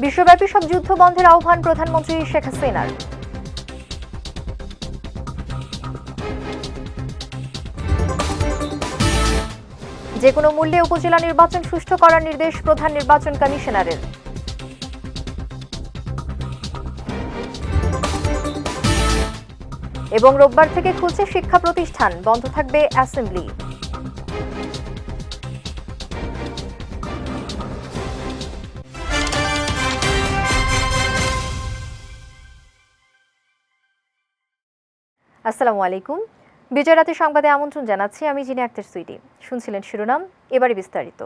বিশ্বব্যাপী সব যুদ্ধ বন্ধের আহ্বান প্রধানমন্ত্রী শেখ হাসিনার। যে কোনো মূল্যে উপজেলা নির্বাচন সুষ্ঠু করার নির্দেশ প্রধান নির্বাচন কমিশনারের। এবং রোববার থেকে খুলছে শিক্ষা প্রতিষ্ঠান, বন্ধ থাকবে অ্যাসেম্বলি। আসসালামু আলাইকুম। বিজয় রাতের সংবাদে আমন্ত্রণ জানাচ্ছি আমি জিনি আক্তার সুইটি। শুনছিলেন শিরোনাম, এবারে বিস্তারিত।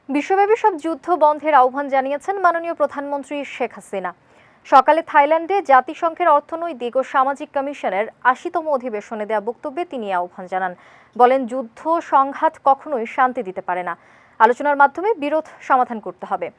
বিশ্বব্যাপী সব যুদ্ধ বন্ধের আহ্বান জানিয়েছেন মাননীয় প্রধানমন্ত্রী শেখ হাসিনা। সকালে থাইল্যান্ডে জাতিসংঘের অর্থনৈতিক ও সামাজিক কমিশনের ৮০তম অধিবেশনে দেওয়া বক্তব্যে তিনি আহ্বান জানান। বলেন, যুদ্ধ সংঘাত কখনোই শান্তি দিতে পারে না, আলোচনার মাধ্যমে বিরোধ সমাধান করতে হবে।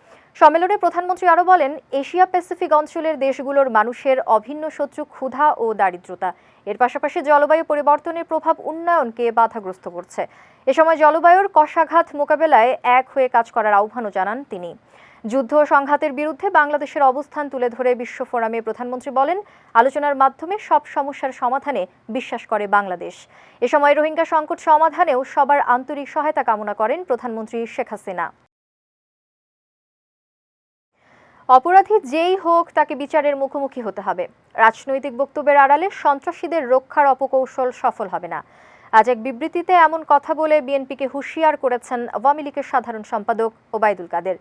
সম্মেলনে প্রধানমন্ত্রী আরও বলেন, এশিয়া প্যাসিফিক অঞ্চলের দেশগুলোর মানুষের অভিন্ন শত্রু ক্ষুধা ও দারিদ্রতা। এর পাশাপাশি জলবায়ু পরিবর্তনের প্রভাব উন্নয়নকে বাধাগ্রস্ত করছে। এ সময় জলবায়ুর কষাঘাত মোকাবেলায় এক হয়ে কাজ করার আহ্বানও জানান তিনি। যুদ্ধ ও সংঘাতের বিরুদ্ধে বাংলাদেশের অবস্থান তুলে ধরে বিশ্ব ফোরামে প্রধানমন্ত্রী বলেন, আলোচনার মাধ্যমে সব সমস্যার সমাধানে বিশ্বাস করে বাংলাদেশ। এ সময় রোহিঙ্গা সংকট সমাধানেও সবার আন্তরিক সহায়তা কামনা করেন প্রধানমন্ত্রী শেখ হাসিনা। অপরাধী যেই হোক, তাকে বিচারের মুখোমুখি হতে হবে। রাজনৈতিক বক্তব্যের আড়ালে সন্ত্রাসীদের রক্ষার অপকৌশল সফল হবে না। আজ এক বিবৃতিতে এমন কথা বলে বিএনপিকে হুঁশিয়ার করেছেন আওয়ামী লীগের সাধারণ সম্পাদক ওবায়দুল কাদের।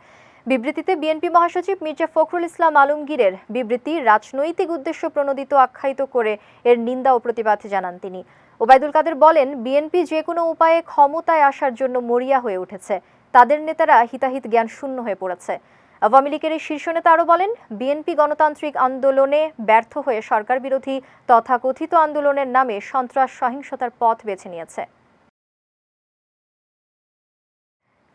বিবৃতিতে বিএনপি মহাসচিব মির্জা ফখরুল ইসলাম আলমগীরের বিবৃতি রাজনৈতিক উদ্দেশ্য প্রণোদিত আখ্যায়িত করে এর নিন্দা ও প্রতিবাদ জানান তিনি। ওবায়দুল কাদের বলেন, বিএনপি যে কোনো উপায়ে ক্ষমতায় আসার জন্য মরিয়া হয়ে উঠেছে। তাদের নেতারা হিতাহিত জ্ঞান শূন্য হয়ে পড়েছে। আওয়ামী লীগের এই শীর্ষ নেতা আরও বলেন, বিএনপি গণতান্ত্রিক আন্দোলনে ব্যর্থ হয়ে সরকার বিরোধী তথাকথিত আন্দোলনের নামে সন্ত্রাস সহিংসতার পথ বেছে নিয়েছে।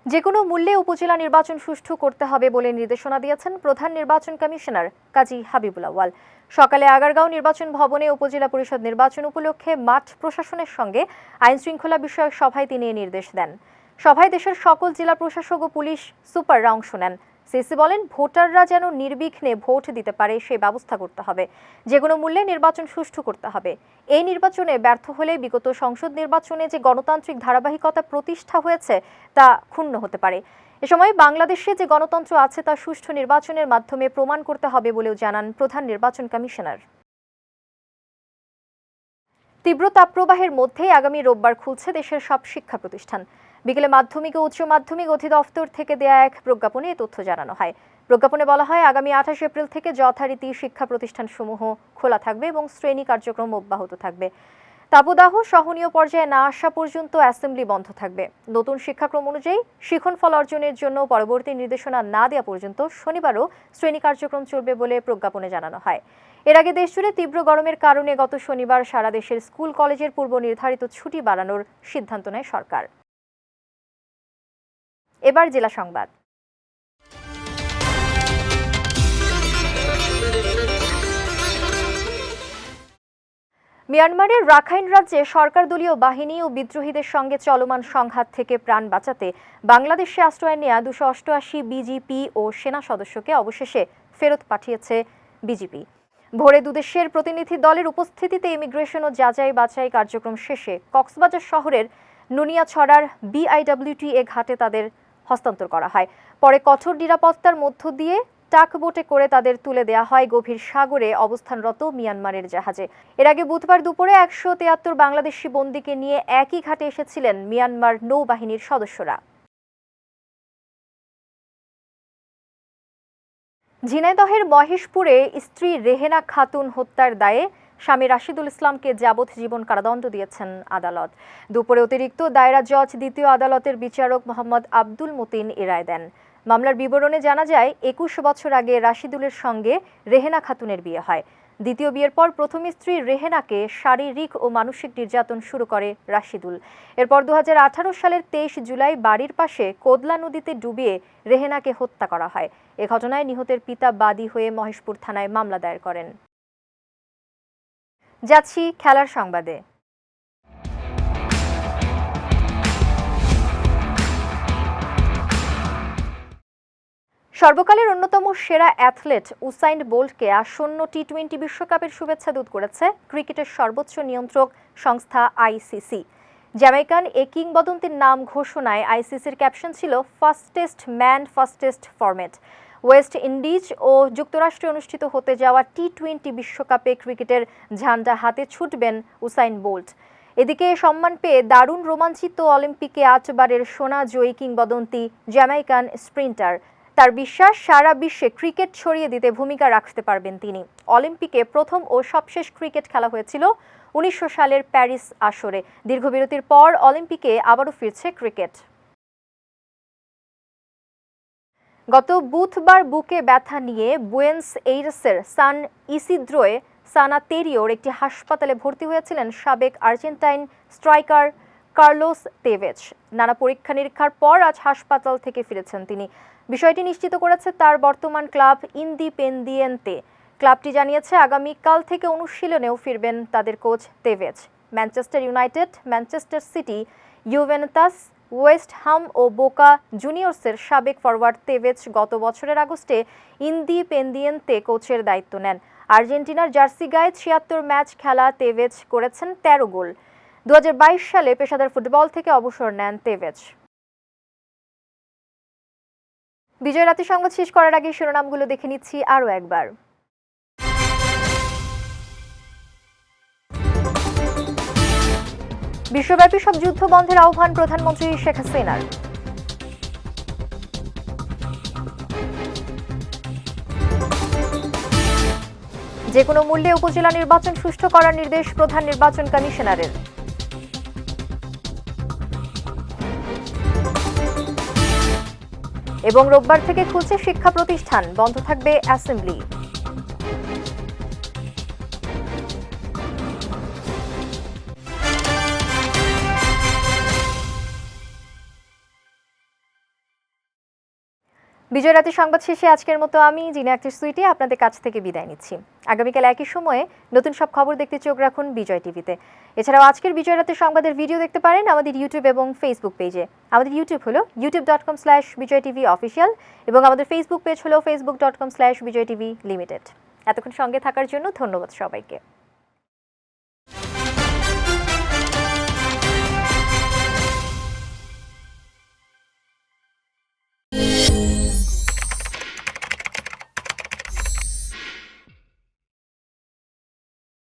যে কোনো মূল্যে উপজেলা নির্বাচন সুষ্ঠু করতে হবে বলে নির্দেশনা দিয়েছেন প্রধান নির্বাচন কমিশনার কাজী হাবিবুল আউয়াল। সকালে আগারগাঁও নির্বাচন ভবনে উপজেলা পরিষদ নির্বাচন উপলক্ষে মাঠ প্রশাসনের সঙ্গে আইন শৃঙ্খলা বিষয়ক সভায় তিনি এই নির্দেশ দেন। সভায় দেশের সকল জেলা প্রশাসক ও পুলিশ সুপাররা অংশ নেন। সিসি বলেন, ভোটাররা যেন নির্বিঘ্নে ভোট দিতে পারে সেই ব্যবস্থা করতে হবে। যে কোনো মূল্যে নির্বাচন সুষ্ঠু করতে হবে। এই নির্বাচনে ব্যর্থ হলে বিগত সংসদ নির্বাচনে যে গণতান্ত্রিক ধারাবাহিকতা প্রতিষ্ঠা হয়েছে তা ক্ষুণ্ণ হতে পারে। এ সময় বাংলাদেশে যে গণতন্ত্র আছে তা সুষ্ঠু নির্বাচনের মাধ্যমে প্রমাণ করতে হবে বলেও জানান প্রধান নির্বাচন কমিশনার। তীব্র তাপপ্রবাহের মধ্যেই আগামী রোববার খুলছে দেশের সব শিক্ষা প্রতিষ্ঠান। বিকেলে মাধ্যমিক ও উচ্চ মাধ্যমিক অধিদপ্তর থেকে দেয়া এক প্রজ্ঞাপনে এই তথ্য জানানো হয়। প্রজ্ঞাপনে বলা হয়, আগামী ২৮ এপ্রিল থেকে যথারীতি শিক্ষা প্রতিষ্ঠানসমূহ খোলা থাকবে এবং শ্রেণী কার্যক্রম অব্যাহত থাকবে। তাপদাহ সহনীয় পর্যায়ে না আসা পর্যন্ত অ্যাসেম্বলি বন্ধ থাকবে। নতুন শিক্ষাক্রম অনুযায়ী শিক্ষণফল অর্জনের জন্য পরবর্তী নির্দেশনা না দেওয়া পর্যন্ত শনিবারও শ্রেণী কার্যক্রম চলবে বলে প্রজ্ঞাপনে জানানো হয়। এর আগে দেশজুড়ে তীব্র গরমের কারণে গত শনিবার সারা দেশের স্কুল কলেজের পূর্ব নির্ধারিত ছুটি বাড়ানোর সিদ্ধান্ত নেয় সরকার। এবার জেলা সংবাদ। মিয়ানমারের রাখাইন রাজ্যে সরকার দলীয় বাহিনী ও বিদ্রোহীদের সঙ্গে চলমান সংঘাত থেকে প্রাণ বাঁচাতে বাংলাদেশে আশ্রয় নেওয়া ২৮৮ বিজিপি ও সেনা সদস্যকে অবশেষে ফেরত পাঠিয়েছে বিজিপি। ভোরে দুদেশের প্রতিনিধি দলের উপস্থিতিতে ইমিগ্রেশন ও যাচাই বাছাই কার্যক্রম শেষে কক্সবাজার শহরের নুনিয়াছড়ার বিআইডব্লিউটিএ ঘাটে তাদের হস্তান্তর করা হয়। পরে কঠোর নিরাপত্তার মধ্য দিয়ে টাকবোটে করে তাদের তুলে দেওয়া হয় গভীর সাগরে অবস্থানরত মিয়ানমারের জাহাজে। এর আগে বুধবার দুপুরে ১৭৩ বাংলাদেশি বন্দীকে নিয়ে একই ঘাটে এসেছিলেন মিয়ানমার নৌবাহিনীর সদস্যরা। ঝিনাইদহের মহেশপুরে স্ত্রী রেহেনা খাতুন হত্যার দায়ে স্বামী রাশিদুল ইসলামকে যাবজ্জীবন কারাদণ্ড দিয়েছেন আদালত। দুপুরে অতিরিক্ত দায়রা জজ দ্বিতীয় আদালতের বিচারক মোহাম্মদ আব্দুল মতিন এ রায় দেন। মামলার বিবরণে জানা যায়, ২১ বছর আগে রাশিদুলের সঙ্গে রেহেনা খাতুনের বিয়ে হয়। দ্বিতীয় বিয়ের পর প্রথম স্ত্রী রেহেনাকে শারীরিক ও মানসিক নির্যাতন শুরু করে রাশিদুল। এরপর ২০১৮ সালের ২৩ জুলাই বাড়ির পাশে কোদলা নদীতে ডুবিয়ে রেহেনাকে হত্যা করা হয়। এ ঘটনায় নিহতের পিতা বাদী হয়ে মহেশপুর থানায় মামলা দায়ের করেন। যাচ্ছি খেলার সংবাদে। সর্বকালের অন্যতম সেরা অ্যাথলেট উসাইন বোল্টকে আসন্ন টি-20 বিশ্বকাপের শুভেচ্ছা দূত করেছে ক্রিকেটের সর্বোচ্চ নিয়ন্ত্রক সংস্থা আইসিসি। জ্যামাইকান এ কিংবদন্তির নাম ঘোষণায় আইসিসির ক্যাপশন ছিল fastest man fastest format. West Indies ও যুক্তরাষ্ট্রে অনুষ্ঠিত হতে যাওয়া টি-20 বিশ্বকাপে ক্রিকেটের ঝান্ডা হাতে ছুটবেন উসাইন বোল্ট। এদিকে সম্মান পেয়ে দারুণ রোমাঞ্চিত অলিম্পিকে 8বারের সোনা জয়ী কিংবদন্তি জ্যামাইকান স্প্রিন্টার। তার বিশ্বাস সারা বিশ্বে ক্রিকেট ছড়িয়ে দিতে ভূমিকা রাখতে পারবেন তিনি। অলিম্পিকে প্রথম ও সবশেষ ক্রিকেট খেলা হয়েছিল 1900 সালের প্যারিস আসরে। দীর্ঘ বিরতির পর অলিম্পিকে আবারও ফিরছে ক্রিকেট। গত বুধবার বুকে ব্যথা নিয়ে বুয়েন্স এইরেসের সান ইসিদ্রোয় সানা তেরিওর একটি হাসপাতালে ভর্তি হয়েছিলেন সাবেক আর্জেন্টাইন স্ট্রাইকার কার্লোস তেভেজ। নানা পরীক্ষা নিরীক্ষার পর আজ হাসপাতাল থেকে ফিরেছেন তিনি। বিষয়টি নিশ্চিত করেছে তার বর্তমান ক্লাব ইন্দিপেন্দিয়েন্তে। ক্লাবটি জানিয়েছে আগামীকাল থেকে অনুশীলনেও ফিরবেন তাদের coach Tevez. Manchester United, Manchester City, Juventus, West Ham ও বোকা জুনিয়র্সের সাবেক ফরওয়ার্ড তেভেজ গত বছরের আগস্টে ইন্দিপেন্দিয়েন্তে কোচের দায়িত্ব নেন। আর্জেন্টিনার জার্সি গায়ে 76 ম্যাচ খেলা তেভেজ করেছেন 13 গোল। 2022 সালে পেশাদার ফুটবল থেকে অবসর নেন তেভেজ। বিজয় রাতে সংবাদ শেষ করার আগে শিরোনামগুলো দেখে নিচ্ছি আরও একবার। বিশ্বব্যাপী সব যুদ্ধ বন্ধের আহ্বান প্রধানমন্ত্রী শেখ হাসিনার। যে কোনো মূল্যে উপজেলা নির্বাচন সুষ্ঠু করার নির্দেশ প্রধান নির্বাচন কমিশনারের। এবং রোববার থেকে খুলছে শিক্ষা প্রতিষ্ঠান, বন্ধ থাকবে অ্যাসেম্বলি। বিজয় রাতে সংবাদ শেষে আজকের মতো আমি জিনা আক্তার সুইটি আপনাদের কাছ থেকে বিদায় নিচ্ছি। আগামীকাল একই সময়ে নতুন সব খবর দেখতে চোখ রাখুন বিজয় টিভিতে। এছাড়াও আজকের বিজয় রাতে সংবাদের ভিডিও দেখতে পারেন আমাদের ইউটিউব এবং ফেসবুক পেজে। আমাদের ইউটিউব হলো youtube.com/bijoytvofficial এবং আমাদের ফেসবুক পেজ হলো facebook.com/bijoytvlimited। এতক্ষণ সঙ্গে থাকার জন্য ধন্যবাদ সবাইকে।